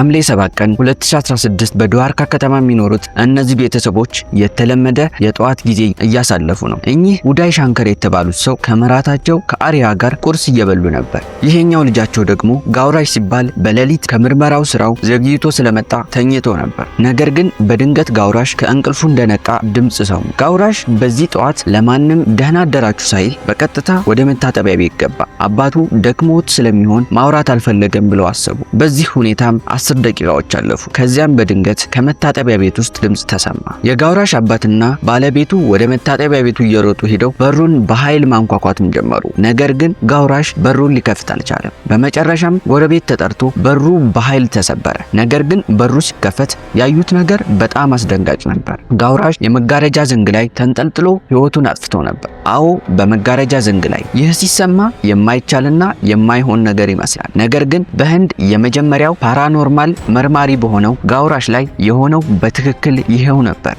ሐምሌ 7 ቀን 2016 በድዋርካ ከተማ የሚኖሩት እነዚህ ቤተሰቦች የተለመደ የጠዋት ጊዜ እያሳለፉ ነው። እኚህ ውዳይ ሻንከር የተባሉት ሰው ከመራታቸው ከአሪያ ጋር ቁርስ እየበሉ ነበር። ይሄኛው ልጃቸው ደግሞ ጋውራሽ ሲባል በሌሊት ከምርመራው ስራው ዘግይቶ ስለመጣ ተኝቶ ነበር። ነገር ግን በድንገት ጋውራሽ ከእንቅልፉ እንደነቃ ድምጽ ሰሙ። ጋውራሽ በዚህ ጠዋት ለማንም ደህና አደራችሁ ሳይል በቀጥታ ወደ መታጠቢያ ቤት ገባ። አባቱ ደክሞት ስለሚሆን ማውራት አልፈለገም ብለው አሰቡ። በዚህ ሁኔታም 10 ደቂቃዎች አለፉ። ከዚያም በድንገት ከመታጠቢያ ቤት ውስጥ ድምጽ ተሰማ። የጋውራሽ አባትና ባለቤቱ ወደ መታጠቢያ ቤቱ እየሮጡ ሄደው በሩን በኃይል ማንኳኳትም ጀመሩ። ነገር ግን ጋውራሽ በሩን ሊከፍት አልቻለም። በመጨረሻም ጎረቤት ተጠርቶ በሩ በኃይል ተሰበረ። ነገር ግን በሩ ሲከፈት ያዩት ነገር በጣም አስደንጋጭ ነበር። ጋውራሽ የመጋረጃ ዘንግ ላይ ተንጠልጥሎ ሕይወቱን አጥፍቶ ነበር። አዎ፣ በመጋረጃ ዘንግ ላይ። ይህ ሲሰማ የማይቻልና የማይሆን ነገር ይመስላል። ነገር ግን በህንድ የመጀመሪያው ፓራኖርማል መርማሪ በሆነው ጋውራሽ ላይ የሆነው በትክክል ይሄው ነበር።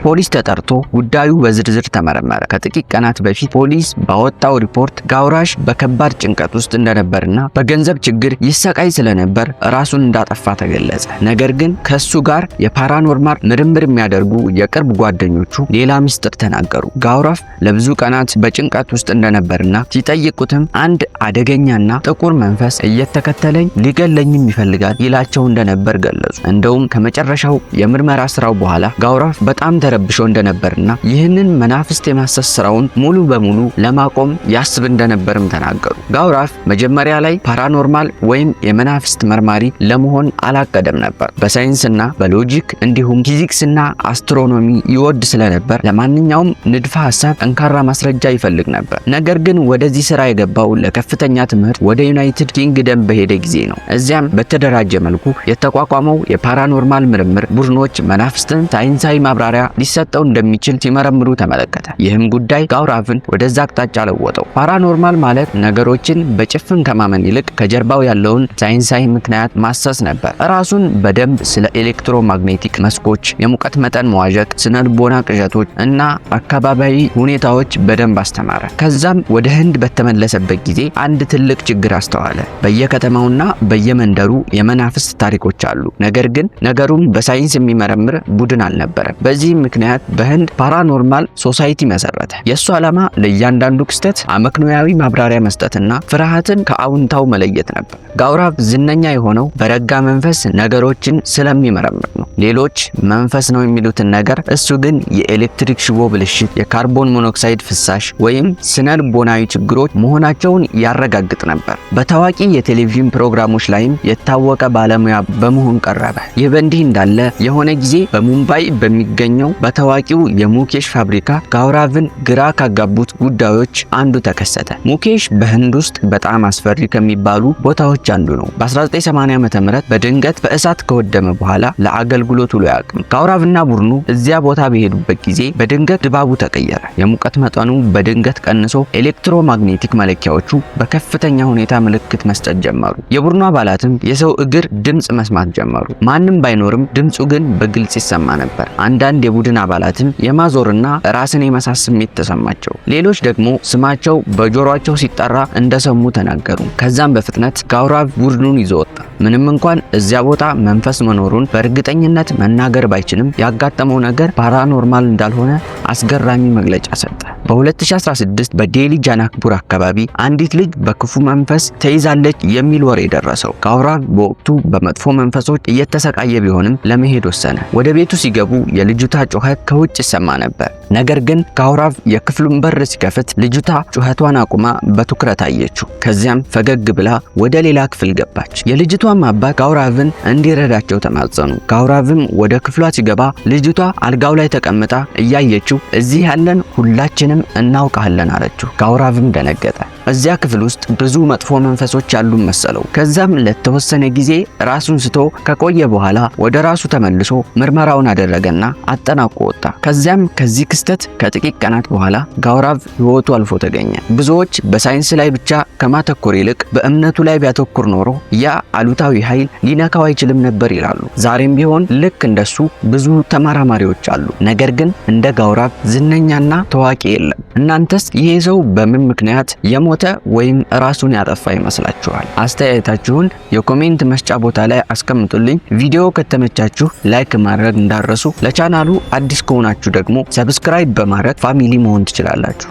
ፖሊስ ተጠርቶ ጉዳዩ በዝርዝር ተመረመረ። ከጥቂት ቀናት በፊት ፖሊስ ባወጣው ሪፖርት ጋውራሽ በከባድ ጭንቀት ውስጥ እንደነበርና በገንዘብ ችግር ይሰቃይ ስለነበር ራሱን እንዳጠፋ ተገለጸ። ነገር ግን ከሱ ጋር የፓራኖርማል ምርምር የሚያደርጉ የቅርብ ጓደኞቹ ሌላ ምስጢር ተናገሩ። ጋውራሽ ለብዙ ቀናት በጭንቀት ውስጥ እንደነበርና ሲጠይቁትም አንድ አደገኛና ጥቁር መንፈስ እየተከተለኝ ሊገለኝም ይፈልጋል ይላቸው እንደነበር ገለጹ። እንደውም ከመጨረሻው የምርመራ ስራው በኋላ ጋውራሽ በጣም ተረብሾ እንደነበርና ይህንን መናፍስት የማሰስ ስራውን ሙሉ በሙሉ ለማቆም ያስብ እንደነበርም ተናገሩ። ጋውራሽ መጀመሪያ ላይ ፓራኖርማል ወይም የመናፍስት መርማሪ ለመሆን አላቀደም ነበር። በሳይንስና በሎጂክ እንዲሁም ፊዚክስና አስትሮኖሚ ይወድ ስለነበር ለማንኛውም ንድፈ ሐሳብ ጠንካራ ማስረጃ ይፈልግ ነበር። ነገር ግን ወደዚህ ስራ የገባው ለከፍተኛ ትምህርት ወደ ዩናይትድ ኪንግደም በሄደ ጊዜ ነው። እዚያም በተደራጀ መልኩ የተቋቋመው የፓራኖርማል ምርምር ቡድኖች መናፍስትን ሳይንሳዊ ማብራሪያ ሊሰጠው እንደሚችል ሲመረምሩ ተመለከተ። ይህም ጉዳይ ጋውራሽን ወደዛ አቅጣጫ ለወጠው። ፓራኖርማል ማለት ነገሮችን በጭፍን ከማመን ይልቅ ከጀርባው ያለውን ሳይንሳዊ ምክንያት ማሰስ ነበር። ራሱን በደንብ ስለ ኤሌክትሮማግኔቲክ መስኮች፣ የሙቀት መጠን መዋዠቅ፣ ስነ ልቦና ቅዠቶች እና አካባቢያዊ ሁኔታዎች በደንብ አስተማረ። ከዛም ወደ ህንድ በተመለሰበት ጊዜ አንድ ትልቅ ችግር አስተዋለ። በየከተማውና በየመንደሩ የመናፍስት ታሪኮች አሉ። ነገር ግን ነገሩን በሳይንስ የሚመረምር ቡድን አልነበረም። በዚህ ምክንያት በህንድ ፓራኖርማል ሶሳይቲ መሰረተ። የሱ ዓላማ ለእያንዳንዱ ክስተት አመክንዮአዊ ማብራሪያ መስጠትና ፍርሃትን ከአውንታው መለየት ነበር። ጋውራሽ ዝነኛ የሆነው በረጋ መንፈስ ነገሮችን ስለሚመረምር ነው። ሌሎች መንፈስ ነው የሚሉትን ነገር እሱ ግን የኤሌክትሪክ ሽቦ ብልሽት፣ የካርቦን ሞኖክሳይድ ፍሳሽ ወይም ስነ ልቦናዊ ችግሮች መሆናቸውን ያረጋግጥ ነበር። በታዋቂ የቴሌቪዥን ፕሮግራሞች ላይም የታወቀ ባለሙያ በመሆን ቀረበ። ይህ በእንዲህ እንዳለ የሆነ ጊዜ በሙምባይ በሚገኘው በታዋቂው የሙኬሽ ፋብሪካ ጋውራሽን ግራ ካጋቡት ጉዳዮች አንዱ ተከሰተ። ሙኬሽ በህንድ ውስጥ በጣም አስፈሪ ከሚባሉ ቦታዎች አንዱ ነው። በ1980 ዓ.ም በድንገት በእሳት ከወደመ በኋላ ለአገልግሎት ውሎ ያቅም። ጋውራሽና ቡድኑ እዚያ ቦታ በሄዱበት ጊዜ በድንገት ድባቡ ተቀየረ። የሙቀት መጠኑ በድንገት ቀንሶ ኤሌክትሮማግኔቲክ መለኪያዎቹ በከፍተኛ ሁኔታ ምልክት መስጠት ጀመሩ። የቡድኑ አባላትም የሰው እግር ድምጽ መስማት ጀመሩ። ማንም ባይኖርም ድምጹ ግን በግልጽ ይሰማ ነበር። አንዳንድ የቡድን አባላትም የማዞርና ራስን የመሳት ስሜት ተሰማቸው። ሌሎች ደግሞ ስማቸው በጆሮአቸው ሲጠራ እንደሰሙ ተናገሩ። ከዛም በፍጥነት ጋውራሽ ቡድኑን ይዞ ወጣ። ምንም እንኳን እዚያ ቦታ መንፈስ መኖሩን በእርግጠኝነት መናገር ባይችልም ያጋጠመው ነገር ፓራኖርማል እንዳልሆነ አስገራሚ መግለጫ ሰጠ። በ2016 በዴሊ ጃናክፑር አካባቢ አንዲት ልጅ በክፉ መንፈስ ተይዛለች የሚል ወሬ ደረሰው። ጋውራሽ በወቅቱ በመጥፎ መንፈሶች እየተሰቃየ ቢሆንም ለመሄድ ወሰነ። ወደ ቤቱ ሲገቡ የልጅቷ ጩኸት ከውጭ ይሰማ ነበር። ነገር ግን ጋውራሽ የክፍሉን በር ሲከፍት ልጅቷ ጩኸቷን አቁማ በትኩረት አየችው። ከዚያም ፈገግ ብላ ወደ ሌላ ክፍል ገባች። የልጅቷም አባት ጋውራሽን እንዲረዳቸው ተማጸኑ። ጋውራሽም ወደ ክፍሏ ሲገባ ልጅቷ አልጋው ላይ ተቀምጣ እያየችው እዚህ ያለን ሁላችንም እናውቃለን አለችው። ጋውራሽም ደነገጠ። እዚያ ክፍል ውስጥ ብዙ መጥፎ መንፈሶች ያሉ መሰለው። ከዛም ለተወሰነ ጊዜ ራሱን ስቶ ከቆየ በኋላ ወደ ራሱ ተመልሶ ምርመራውን አደረገና አጠናቆ ወጣ። ከዚያም ከዚህ ክስተት ከጥቂት ቀናት በኋላ ጋውራቭ ሕይወቱ አልፎ ተገኘ። ብዙዎች በሳይንስ ላይ ብቻ ከማተኮር ይልቅ በእምነቱ ላይ ቢያተኩር ኖሮ ያ አሉታዊ ኃይል ሊነካው አይችልም ነበር ይላሉ። ዛሬም ቢሆን ልክ እንደሱ ብዙ ተመራማሪዎች አሉ፣ ነገር ግን እንደ ጋውራቭ ዝነኛና ታዋቂ የለም። እናንተስ ይሄ ሰው በምን ምክንያት የሞተ ወይም ራሱን ያጠፋ ይመስላችኋል? አስተያየታችሁን የኮሜንት መስጫ ቦታ ላይ አስቀምጡልኝ። ቪዲዮ ከተመቻችሁ ላይክ ማድረግ እንዳረሱ። ለቻናሉ አዲስ ከሆናችሁ ደግሞ ሰብስክራይብ በማድረግ ፋሚሊ መሆን ትችላላችሁ።